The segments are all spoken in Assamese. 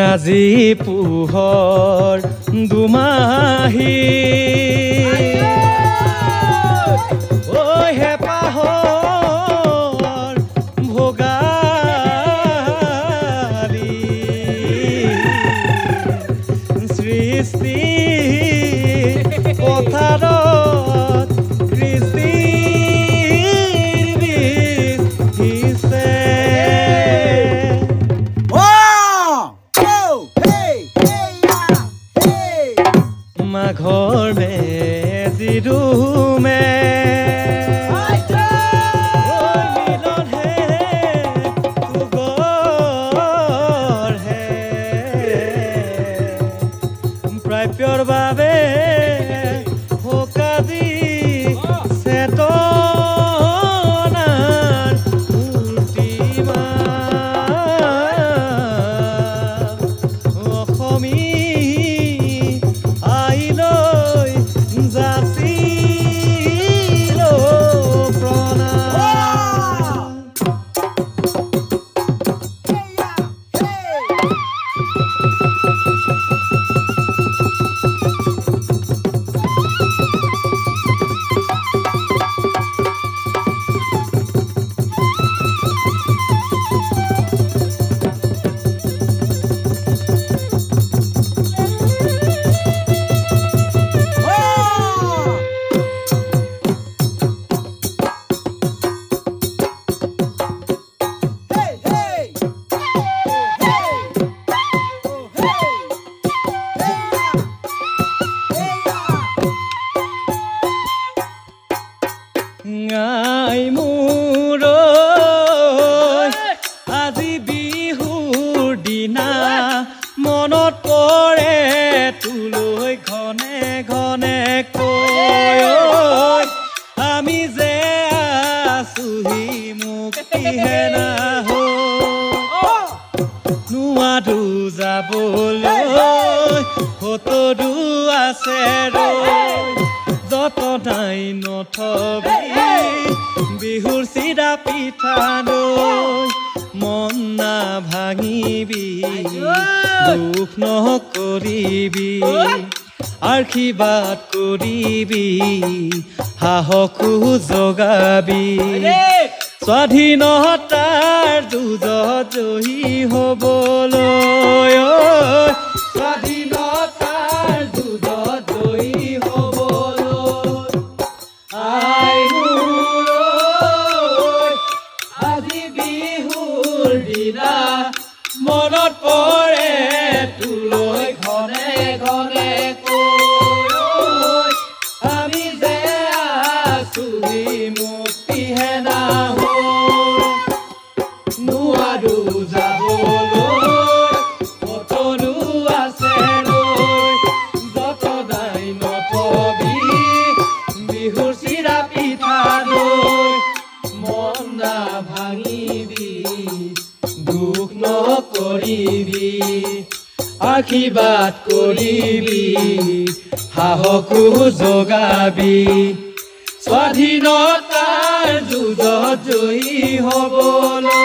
আজি পোহৰ দুমাহী ঐ হেঁপাহৰ ভোগালী সৃষ্টি পথাৰত কৃষ্টিৰ বীজ সিঁচে মাঘৰ মেজি ৰুমে প্ৰাপ্যৰ বাবে সকাজি চেতনাৰ মূৰ্তিমা অসমী আইলৈ যাচিল প্ৰণাম আই মোৰ আজি বিহুৰ দিনা মনত পৰে তোলৈ ঘনে ঘনে কৈ আমি যে আছোহি মুক্তিহে নাহো নোৱাৰো যাবলৈ সতৰু আছে যতনাই নথবি বিহুৰ চিৰা পিঠা দৈ মন না ভাঙিবি দুখ নকৰিবি আশীৰ্বাদ কৰিবি সাহসো জগাবি স্বাধীনতাৰ যুঁজত জয়ী হ'বলৈ স্বাধীনতাৰ যুঁজত জয়ী হ'বলৈ আই মোৰ আজি বিহুৰ দিনা মনত পৰে তোলৈ ঘনে ঘনে কৈ আমি যে আছোহি মুক্তিহে নাহো নোৱাৰো যাবলৈ সতৰু আছে যতনাই নথবি বিহুৰ চিৰা পিঠা দৈ মন না ভাঙিবি দুখ নকৰিবি আশীৰ্বাদ কৰিবি সাহসো জগাবি স্বাধীনতাৰ যুঁজত জয়ী হ'বলৈ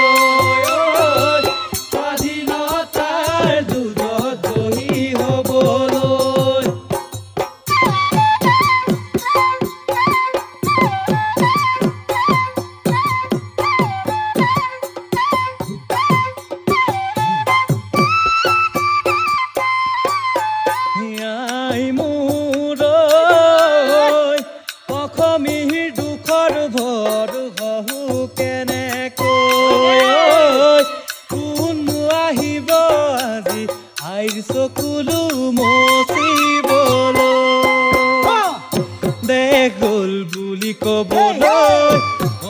স্বাধীনতাৰ যুঁজত জয়ী হ'বলৈ আই মোৰ অসমীৰ দুখৰ ভৰ হহু কেনেকৈ কোন আহিব আজি আইৰ চকুলো মচিবলৈ দেশ গ'ল বুলি ক'বলৈ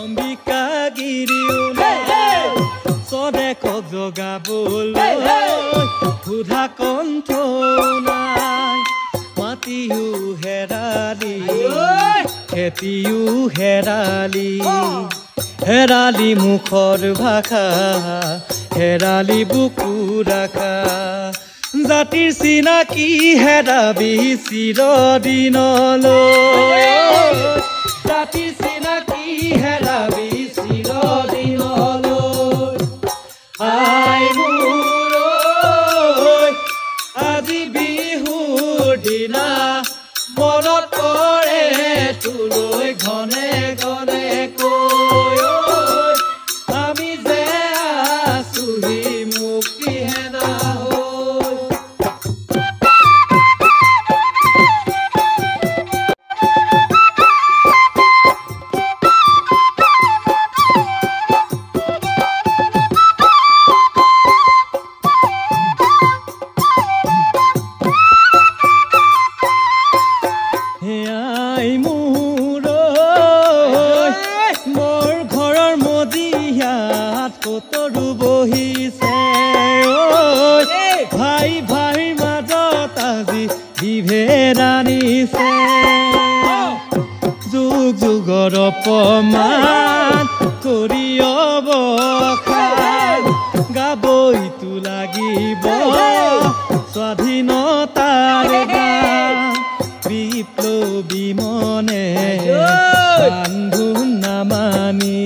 অম্বিকাগিৰি স্বদেশক জগাবলৈ সুধা কণ্ঠ নাই মাটিও হেৰালি খেতিও হেৰালি হেৰালি মুখৰ ভাষা হেৰালি বুকু ৰাখা জাতিৰ চিনাকি হেৰাবি চিৰদিনলৈ জাতিৰ চিনাকি হেৰাবি চিৰদিনলৈ মনত পৰে তোলৈ ঘনে ঘনে কৈ আমি যে আছোহি মুক্তি হেনা হৈ কতৰু বহিছে ভাই ভাই মাজত আজি বিভেদ আনিছে যুগ যুগৰ অপমান কৰি অৱসান গাবইতো লাগিব স্বাধীনতাৰ গান বিপ্লৱী মনে বান্ধো নামানি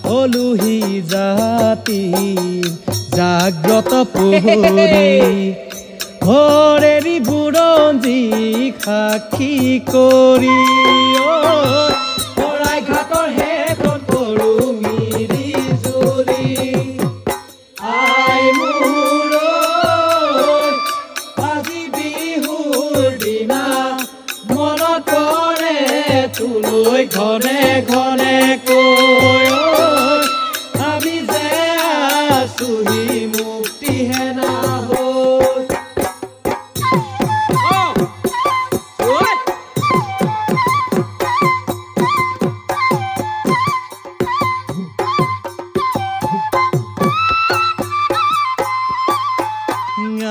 হলুহি জাতি জাগ্ৰত প্ৰহৰী হৰেৰি বুৰঞ্জী সাক্ষী কৰি শৰাইঘাটৰ শেষত কৰো মিৰি জুৰি আই মোৰ আজি বিহুৰ দিনা মনত পৰে তোলৈ ঘনে ঘনে কৈ আমি যে আছোহি মুক্তি হেনা হৈ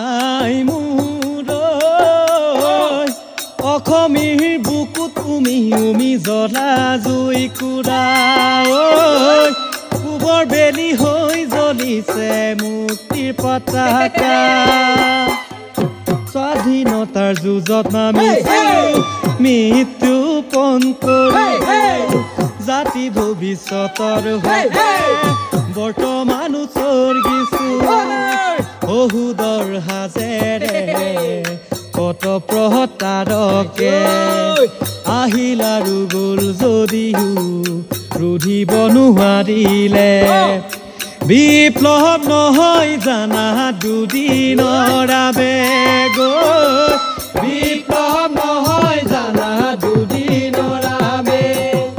আই মোৰ অসমীৰ বুকুত উমি উমি জ্বলা জুই কুৰা পূবৰ বেলি হৈ জ্বলিছে মুক্তিৰ পতাকা স্বাধীনতাৰ যুঁজত নামিছো মৃত্যু পণ কৰি জাতি ভৱিষ্যতৰ বাবে বৰ্তমান উচৰ্গিছো বহুদৰ হাজেৰে কত প্ৰহতাৰকে আহিল আৰু গ'ল যদিও ৰুধিব নোৱাৰিলে বিপ্লৱ নহয় জানা দুদিনৰ আবেগ বিপ্লৱ নহয় জানা দুদিনৰ আবেগ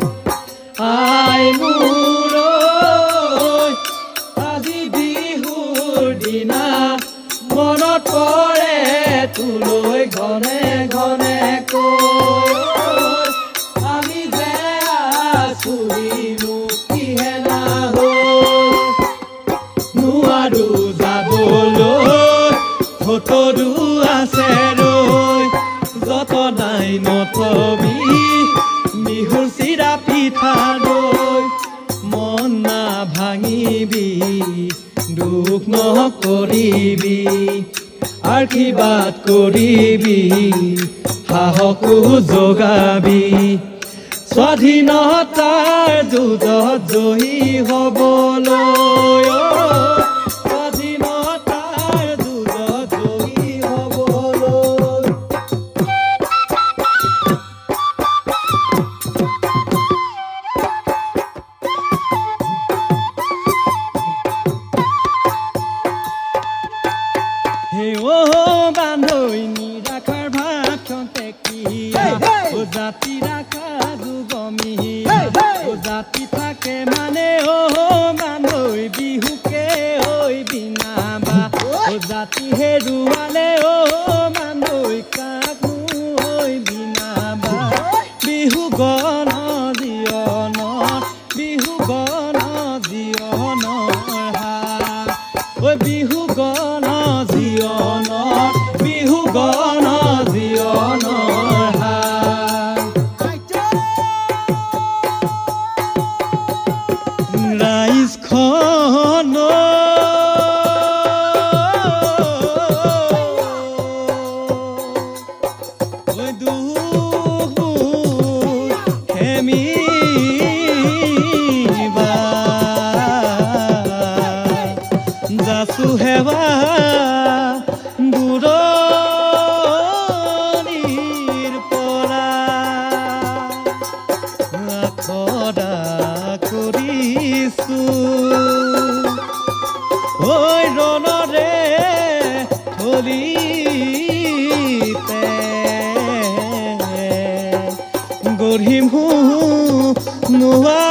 আই মোৰ আজি বিহুৰ দিনা মনত পৰে তোলৈ ঘনে ঘনে কৈ আমি যে আছোহি মুক্তি হেনা হৈ নোৱাৰো যাবলৈ ভতৰু আছে ৰৈ যত নাই নথবি বিহুৰ চিৰা পিঠা দৈ মন না ভাঙিবি দুখ নকৰিবি আশীৰ্বাদ কৰিবি সাহসো যোগাবি স্বাধীনতাৰ যুঁজত জয়ী হ'বলৈ স্বাধীনতাৰ যুঁজত জয়ী হ'বলৈ বান্ধৈ নিৰাখাৰ ভাষণ টেকিয়া জাতি ৰাখা যুগমিয়া জাতি থাকে মানে বান্ধৈ বিহুকে ঐ বিনাবা জাতি হেৰুৱালে বান্ধৈ কাকো ঐ বিনাবা বিহু গণ জীৱনৰ বিহু গণ জীৱনৰ বিহু গণ জীৱনৰ বিহু গণ জীৱনৰ ৰাইজখন যাচু হেৱা দূৰণি ধৰিম নোৱা